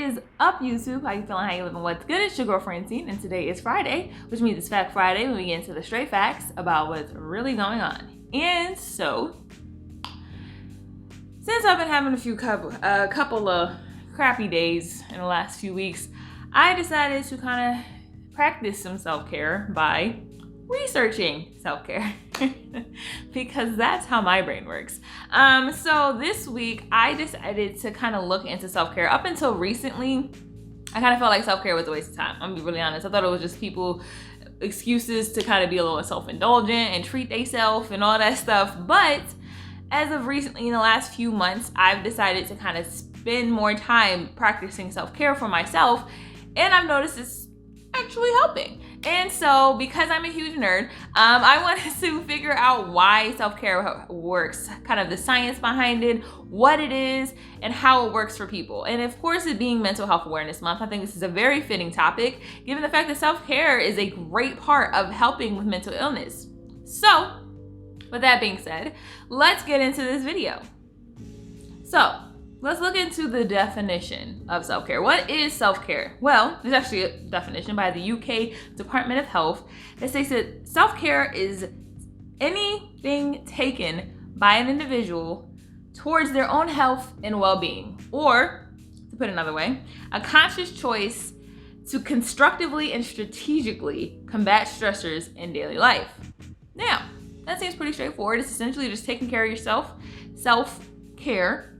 is up, YouTube? How you feeling? How you living? What's good? It's your girl Francine, and today is Friday, which means it's Fact Friday when we get into the straight facts about what's really going on. And so, since I've been having a couple of crappy days in the last few weeks, I decided to kind of practice some self-care by researching self-care because that's how my brain works. So this week I decided to kind of look into self-care. Up until recently, I kind of felt like self-care was a waste of time. I'm gonna be really honest. I thought it was just people excuses to kind of be a little self-indulgent and treat themselves and all that stuff. But as of recently, in the last few months, I've decided to kind of spend more time practicing self-care for myself, and I've noticed it's actually helping. And so, because I'm a huge nerd, I wanted to figure out why self-care works, kind of the science behind it, what it is, and how it works for people. And of course, it being Mental Health Awareness Month, I think this is a very fitting topic, given the fact that self-care is a great part of helping with mental illness. So, with that being said, let's get into this video. So, let's look into the definition of self-care. What is self-care? Well, there's actually a definition by the UK Department of Health that states that self-care is anything taken by an individual towards their own health and well-being, or, to put it another way, a conscious choice to constructively and strategically combat stressors in daily life. Now, that seems pretty straightforward. It's essentially just taking care of yourself, self-care,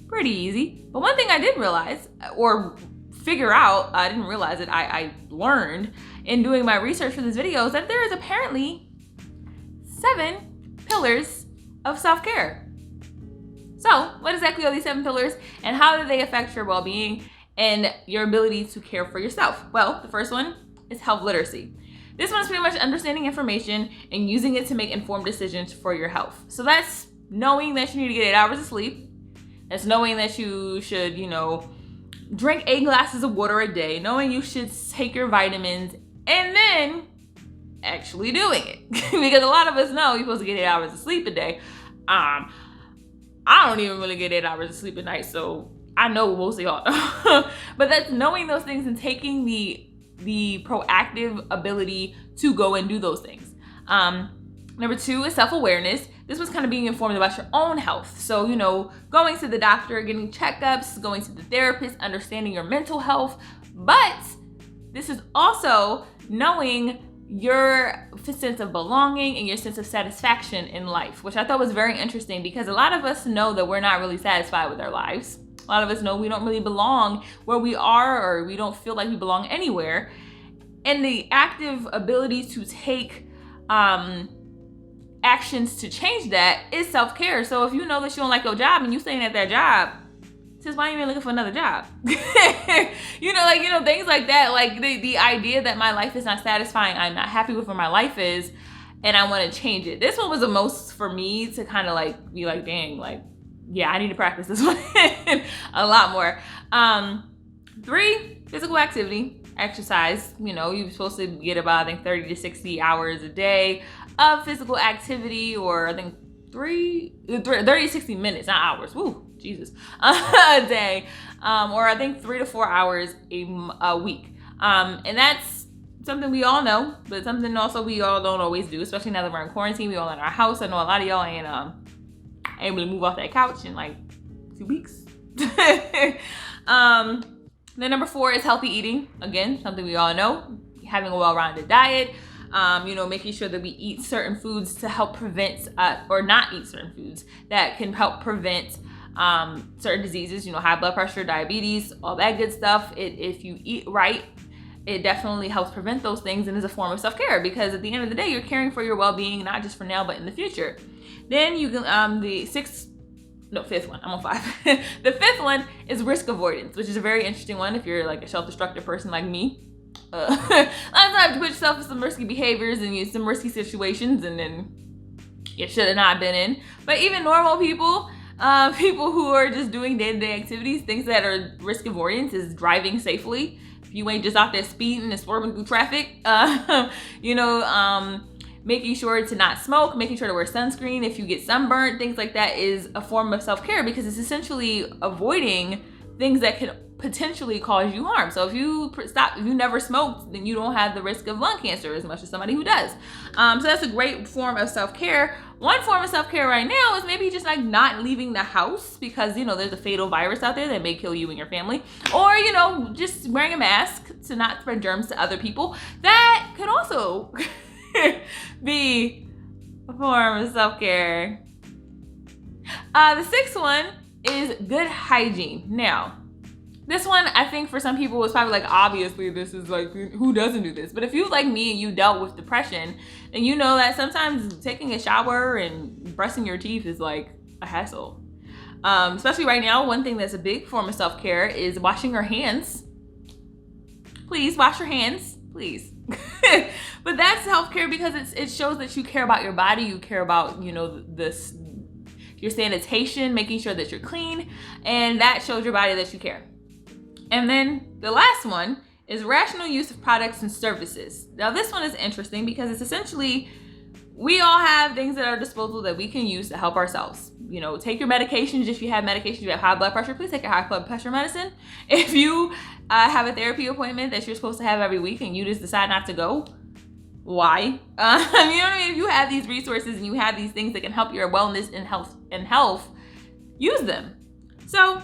pretty easy. But one thing I did realize, or figure out, I didn't realize it, I learned in doing my research for this video, is that there is apparently 7 pillars of self-care. So, what exactly are these 7 pillars, and how do they affect your well-being and your ability to care for yourself? Well, the first one is health literacy. This one's pretty much understanding information and using it to make informed decisions for your health. So that's knowing that you need to get 8 hours of sleep. That's knowing that you should, drink 8 glasses of water a day, knowing you should take your vitamins, and then actually doing it. Because a lot of us know you're supposed to get 8 hours of sleep a day. I don't even really get 8 hours of sleep a night, so I know most of y'all know. But that's knowing those things and taking the proactive ability to go and do those things. Number 2 is self-awareness. This was kind of being informed about your own health. So, going to the doctor, getting checkups, going to the therapist, understanding your mental health. But this is also knowing your sense of belonging and your sense of satisfaction in life, which I thought was very interesting because a lot of us know that we're not really satisfied with our lives. A lot of us know we don't really belong where we are, or we don't feel like we belong anywhere. And the active ability to take actions to change that is self-care. So if you know that you don't like your job and you staying at that job, says why you ain't looking for another job? Things like that. Like the idea that my life is not satisfying, I'm not happy with where my life is, and I want to change it. This one was the most for me to kind of be like, dang, yeah, I need to practice this one a lot more. 3, physical activity, exercise. You're supposed to get about, 30 to 60 hours a day of physical activity, or 30 to 60 minutes, not hours. Woo, Jesus. A day. Or 3 to 4 hours a week. And that's something we all know, but something also we all don't always do, especially now that we're in quarantine. We all in our house. I know a lot of y'all ain't able to move off that couch in 2 weeks. Then number 4 is healthy eating. Again, something we all know. Having a well-rounded diet. Making sure that we eat certain foods to help prevent, or not eat certain foods that can help prevent certain diseases, high blood pressure, diabetes, all that good stuff. If you eat right, it definitely helps prevent those things and is a form of self-care, because at the end of the day, you're caring for your well-being, not just for now, but in the future. Then you can, fifth one, I'm on 5. The 5th one is risk avoidance, which is a very interesting one if you're a self-destructive person like me. A lot of times you put yourself in some risky behaviors and some risky situations, and then you should have not been in. But even normal people, people who are just doing day-to-day activities, things that are risk avoidance is driving safely. If you ain't just out there speeding and swerving through traffic, making sure to not smoke, making sure to wear sunscreen if you get sunburned, things like that is a form of self-care, because it's essentially avoiding things that can potentially cause you harm. So if you never smoked, then you don't have the risk of lung cancer as much as somebody who does. So that's a great form of self-care. One form of self-care right now is maybe just like not leaving the house because, there's a fatal virus out there that may kill you and your family. Or, just wearing a mask to not spread germs to other people. That could also be a form of self-care. The sixth one is good hygiene. Now, this one, I think for some people is probably like, obviously this is like, who doesn't do this? But if you like me and you dealt with depression, then you know that sometimes taking a shower and brushing your teeth is like a hassle. Especially right now, one thing that's a big form of self-care is washing your hands. Please wash your hands, please. But that's self-care because it shows that you care about your body, you care about, your sanitation, making sure that you're clean, and that shows your body that you care. And then the last one is rational use of products and services. Now this one is interesting because it's essentially, we all have things at our disposal that we can use to help ourselves. Take your medications. If you have medications, you have high blood pressure, please take your high blood pressure medicine. If you have a therapy appointment that you're supposed to have every week and you just decide not to go, why? You know what I mean? If you have these resources and you have these things that can help your wellness and health, use them. So,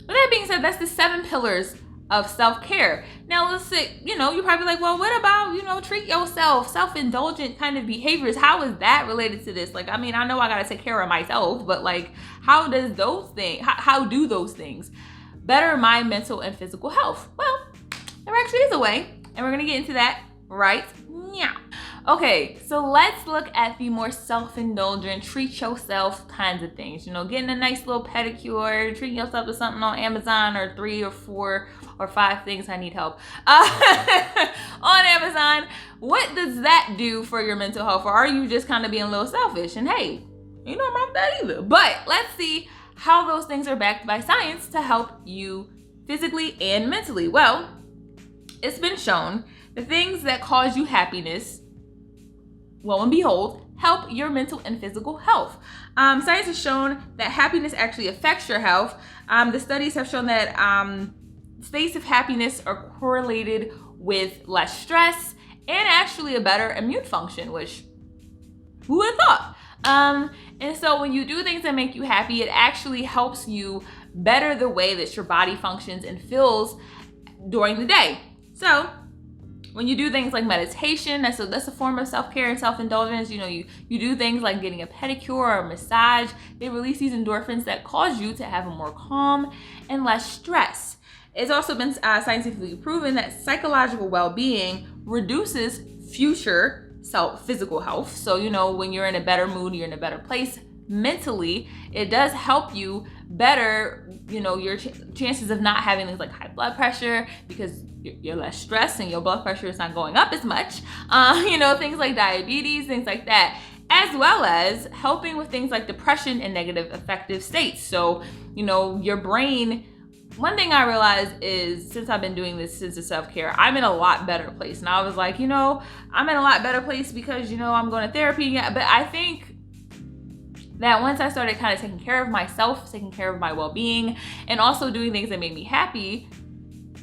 with that being said, that's the 7 pillars of self-care. Now, let's say, you're probably like, well, what about, treat yourself, self-indulgent kind of behaviors? How is that related to this? Like, I mean, I know I got to take care of myself, but like, how do those things better my mental and physical health? Well, there actually is a way, and we're going to get into that right now. Okay, so let's look at the more self-indulgent, treat yourself kinds of things. Getting a nice little pedicure, treating yourself to something on Amazon, or 3 or 4 or 5 things I need help on Amazon. What does that do for your mental health? Or are you just kind of being a little selfish? And hey, ain't nothing wrong with that either. But let's see how those things are backed by science to help you physically and mentally. Well, it's been shown the things that cause you happiness, lo and behold, help your mental and physical health. Science has shown that happiness actually affects your health. The studies have shown that states of happiness are correlated with less stress and actually a better immune function, which who would have thought? And so when you do things that make you happy, it actually helps you better the way that your body functions and feels during the day. So when you do things like meditation, that's a form of self-care and self-indulgence. You do things like getting a pedicure or a massage. They release these endorphins that cause you to have a more calm and less stress. It's also been scientifically proven that psychological well-being reduces future physical health. So, when you're in a better mood, you're in a better place mentally, it does help you better, your chances of not having things like high blood pressure because you're less stressed and your blood pressure is not going up as much. Things like diabetes, things like that, as well as helping with things like depression and negative affective states. So, your brain, one thing I realized is since I've been doing this since the self-care, I'm in a lot better place. And I was like, I'm in a lot better place because, I'm going to therapy. But I think that once I started kind of taking care of myself, taking care of my well-being, and also doing things that made me happy,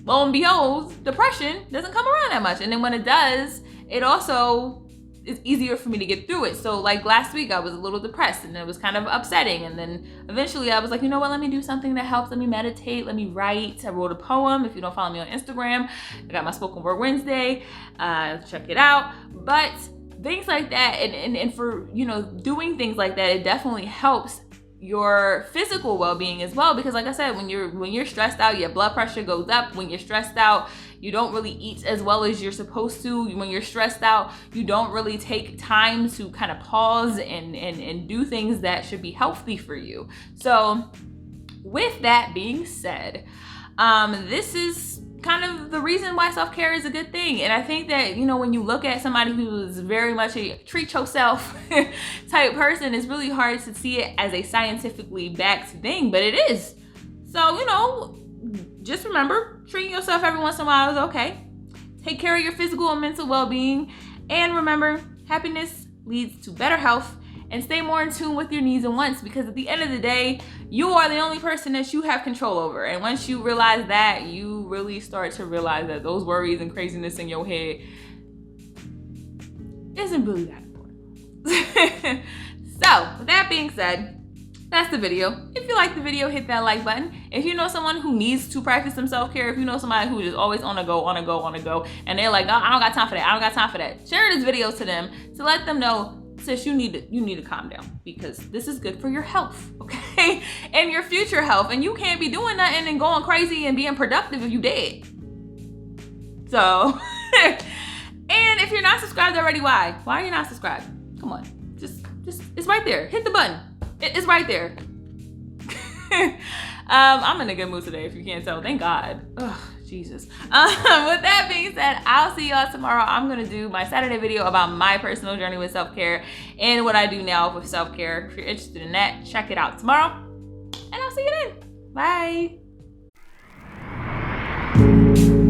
lo and behold, depression doesn't come around that much. And then when it does, it also is easier for me to get through it. So like last week, I was a little depressed and it was kind of upsetting. And then eventually I was like, let me do something that helps. Let me meditate. Let me write. I wrote a poem. If you don't follow me on Instagram, I got my Spoken Word Wednesday. Check it out. But things like that, and for doing things like that, it definitely helps your physical well-being as well, because like I said, when you're stressed out, your blood pressure goes up. When you're stressed out, you don't really eat as well as you're supposed to. When you're stressed out, you don't really take time to kind of pause and do things that should be healthy for you. So with that being said, this is kind of the reason why self-care is a good thing. And I think that, when you look at somebody who's very much a treat yourself type person, it's really hard to see it as a scientifically backed thing, but it is. So, just remember, treating yourself every once in a while is okay. Take care of your physical and mental well-being. And remember, happiness leads to better health and stay more in tune with your needs and wants, because at the end of the day, you are the only person that you have control over. And once you realize that, you really start to realize that those worries and craziness in your head isn't really that important. So, with that being said, that's the video. If you like the video, hit that like button. If you know someone who needs to practice some self-care, if you know somebody who is always on a go, and they're like, oh, I don't got time for that, share this video to them to let them know, sis, you need to calm down, because this is good for your health, okay? And your future health. And you can't be doing nothing and going crazy and being productive if you dead. So, and if you're not subscribed already, why? Why are you not subscribed? Come on, just it's right there. Hit the button. It's right there. I'm in a good mood today, if you can't tell. Thank God. Ugh, Jesus. With that being said, I'll see y'all tomorrow. I'm gonna do my Saturday video about my personal journey with self-care and what I do now with self-care. If you're interested in that, check it out tomorrow. And I'll see you then. Bye.